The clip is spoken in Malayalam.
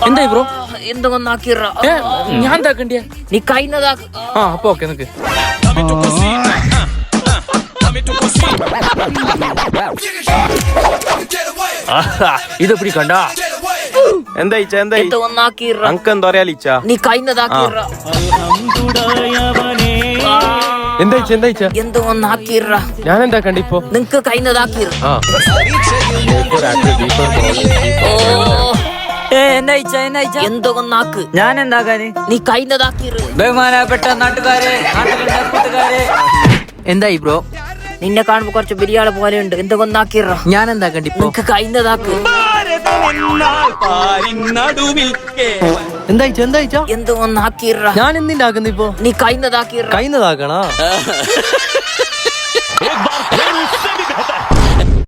എന്തായി ബ്രോ? എന്തൊന്നാക്കിറ ഞാൻ എന്താക്കണ്ടിയ? നീ കൈന്നതാക്ക്. ആ അപ്പൊ ഓക്കെ നിക്ക്. ഇതെപ്പടി കണ്ടാ? എന്തൊന്നാക്കിറ അങ്ക് എന്താ പറയാ? നീ കൈന്നതാക്കിറ എന്തൊന്നാക്കിറ ഞാൻ എന്താ കണ്ടിപ്പോ? നിങ്ങക്ക് കൈന്നതാക്കിറ. എന്തൊന്നാക്ക് ഞാൻ എന്താക്കാന്? നീ കൈന്നതാക്കിറ. ബഹുമാനപ്പെട്ട നാട്ടുകാരെ, കൂട്ടുകാരെ, എന്തായി ബ്രോ? നിന്നെ കാണുമ്പോ കുറച്ച് ബിരിയാളെ പോലെ ഉണ്ട്. എന്തൊന്നാക്കിറ ഞാൻ എന്താക്കണ്ടി? നിങ്ങക്ക് കൈന്നതാക്ക്. എന്തൊന്നാക്കിറ ഞാൻ എന്തിന്റെ ആക്കുന്നു ഇപ്പൊ? നീ കൈന്നതാക്കിറ. കൈന്നതാക്കണ